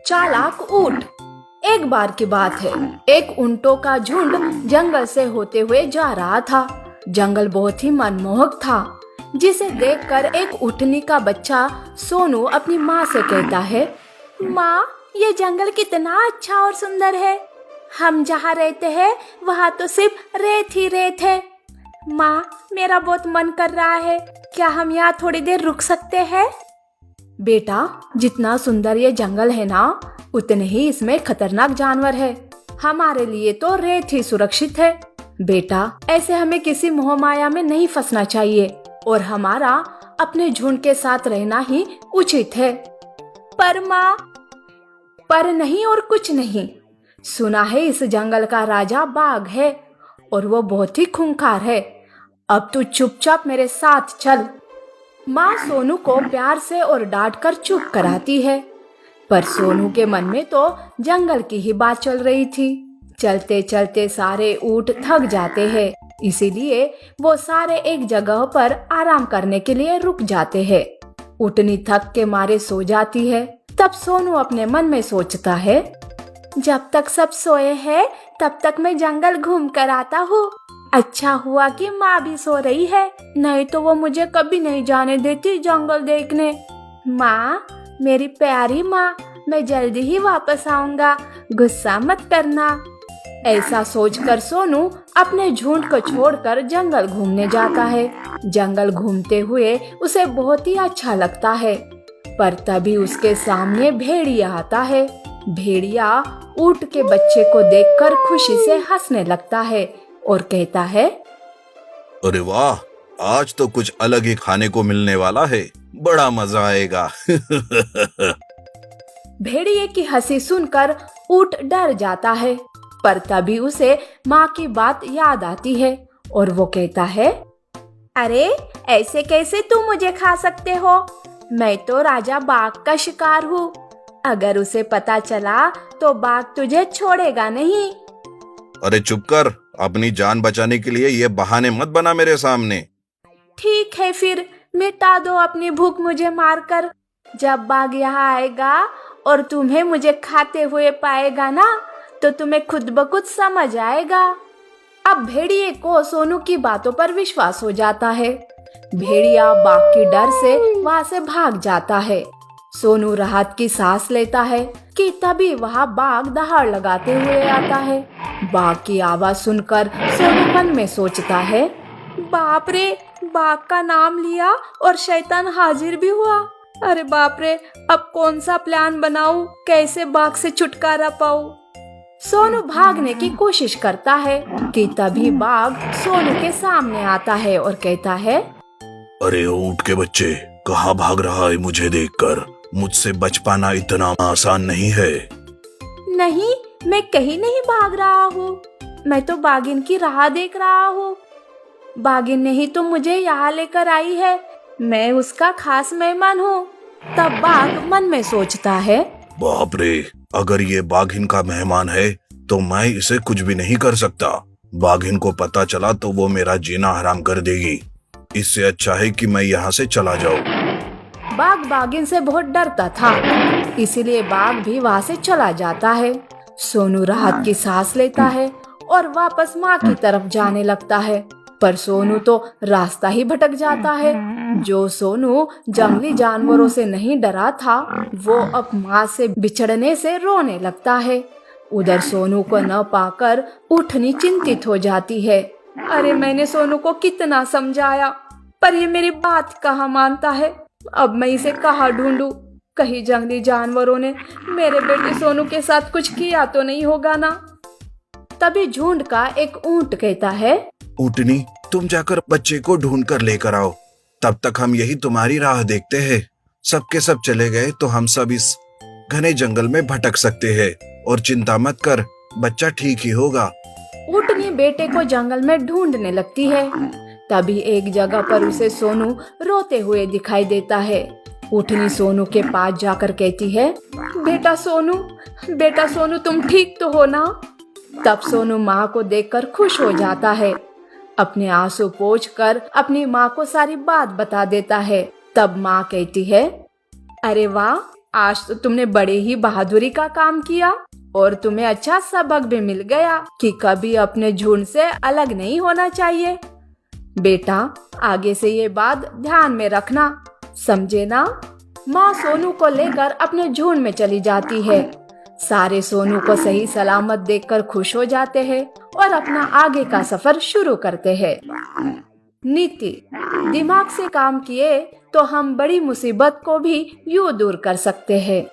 चालाक ऊंट। एक बार की बात है, एक ऊंटों का झुंड जंगल से होते हुए जा रहा था। जंगल बहुत ही मनमोहक था, जिसे देखकर एक ऊँटनी का बच्चा सोनू अपनी माँ से कहता है, माँ, ये जंगल कितना अच्छा और सुंदर है। हम जहाँ रहते हैं वहाँ तो सिर्फ रेत ही रेत है। माँ, मेरा बहुत मन कर रहा है, क्या हम यहाँ थोड़ी देर रुक सकते हैं? बेटा, जितना सुंदर ये जंगल है ना, उतने ही इसमें खतरनाक जानवर है। हमारे लिए तो रेत ही सुरक्षित है। बेटा, ऐसे हमें किसी मोह माया में नहीं फंसना चाहिए और हमारा अपने झुंड के साथ रहना ही उचित है। पर माँ, पर नहीं और कुछ नहीं। सुना है इस जंगल का राजा बाघ है और वो बहुत ही खूंखार है। अब तू चुपचाप मेरे साथ चल। माँ सोनू को प्यार से और डांट कर चुप कराती है, पर सोनू के मन में तो जंगल की ही बात चल रही थी। चलते चलते सारे ऊँट थक जाते हैं, इसीलिए वो सारे एक जगह पर आराम करने के लिए रुक जाते हैं। ऊँटनी थक के मारे सो जाती है। तब सोनू अपने मन में सोचता है, जब तक सब सोए हैं तब तक मैं जंगल घूम कर आता हूँ। अच्छा हुआ कि माँ भी सो रही है, नहीं तो वो मुझे कभी नहीं जाने देती जंगल देखने। माँ, मेरी प्यारी माँ, मैं जल्दी ही वापस आऊंगा, गुस्सा मत करना। ऐसा सोचकर सोनू अपने झुंड को छोड़कर जंगल घूमने जाता है। जंगल घूमते हुए उसे बहुत ही अच्छा लगता है, पर तभी उसके सामने भेड़िया आता है। भेड़िया ऊँट के बच्चे को देखकर खुशी से हंसने लगता है और कहता है, अरे वाह, आज तो कुछ अलग ही खाने को मिलने वाला है, बड़ा मजा आएगा। भेड़िए की हंसी सुनकर ऊँट डर जाता है, पर तभी उसे माँ की बात याद आती है और वो कहता है, अरे ऐसे कैसे तुम मुझे खा सकते हो? मैं तो राजा बाघ का शिकार हूँ। अगर उसे पता चला तो बाघ तुझे छोड़ेगा नहीं। अरे चुप कर, अपनी जान बचाने के लिए ये बहाने मत बना मेरे सामने। ठीक है, फिर मिटा दो अपनी भूख मुझे मारकर। जब बाघ यहाँ आएगा और तुम्हें मुझे खाते हुए पाएगा ना, तो तुम्हें खुद ब खुद समझ आएगा। अब भेड़िए को सोनू की बातों पर विश्वास हो जाता है। भेड़िया बाघ के डर से वहाँ से भाग जाता है। सोनू राहत की सांस लेता है कि तभी वहाँ बाघ दहाड़ लगाते हुए आता है। बाघ की आवाज सुनकर सोनू मन में सोचता है, बाप रे, बाघ का नाम लिया और शैतान हाजिर भी हुआ। अरे बाप रे, अब कौन सा प्लान बनाऊं, कैसे बाघ से छुटकारा पाऊं? सोनू भागने की कोशिश करता है कि तभी बाघ सोनू के सामने आता है और कहता है, अरे ऊँट के बच्चे, कहाँ भाग रहा है मुझे देखकर? मुझसे बच पाना इतना आसान नहीं है। नहीं, मैं कहीं नहीं भाग रहा हूँ, मैं तो बाघिन की राह देख रहा हूँ। बाघिन ने ही तो मुझे यहाँ लेकर आई है, मैं उसका खास मेहमान हूँ। तब बाघ मन में सोचता है, बाप रे, अगर ये बाघिन का मेहमान है तो मैं इसे कुछ भी नहीं कर सकता। बाघिन को पता चला तो वो मेरा जीना हराम कर देगी। इससे अच्छा है कि मैं यहाँ से चला जाऊँ। बाघ बाघिन से बहुत डरता था, इसीलिए बाघ भी वहाँ से चला जाता है। सोनू राहत की सांस लेता है और वापस माँ की तरफ जाने लगता है, पर सोनू तो रास्ता ही भटक जाता है। जो सोनू जंगली जानवरों से नहीं डरा था, वो अब माँ से बिछड़ने से रोने लगता है। उधर सोनू को न पाकर ऊँटनी चिंतित हो जाती है। अरे मैंने सोनू को कितना समझाया, पर ये मेरी बात कहाँ मानता है। अब मैं इसे कहाँ ढूंढूं? कहीं जंगली जानवरों ने मेरे बेटे सोनू के साथ कुछ किया तो नहीं होगा ना? तभी झुंड का एक ऊँट कहता है, ऊँटनी, तुम जाकर बच्चे को ढूंढ कर लेकर आओ, तब तक हम यही तुम्हारी राह देखते हैं। सबके सब चले गए तो हम सब इस घने जंगल में भटक सकते हैं, और चिंता मत कर, बच्चा ठीक ही होगा। ऊँटनी बेटे को जंगल में ढूंढने लगती है। तभी एक जगह पर उसे सोनू रोते हुए दिखाई देता है। ऊँटनी सोनू के पास जाकर कहती है, बेटा सोनू, बेटा सोनू, तुम ठीक तो हो ना? तब सोनू माँ को देखकर खुश हो जाता है। अपने आंसू पोंछकर अपनी माँ को सारी बात बता देता है। तब माँ कहती है, अरे वाह, आज तो तुमने बड़े ही बहादुरी का काम किया और तुम्हें अच्छा सबक भी मिल गया कि कभी अपने झुंड से अलग नहीं होना चाहिए। बेटा, आगे से ये बात ध्यान में रखना, समझे ना? माँ सोनू को लेकर अपने झुंड में चली जाती है। सारे सोनू को सही सलामत देखकर खुश हो जाते हैं और अपना आगे का सफर शुरू करते हैं। नीति: दिमाग से काम किए तो हम बड़ी मुसीबत को भी यूं दूर कर सकते हैं।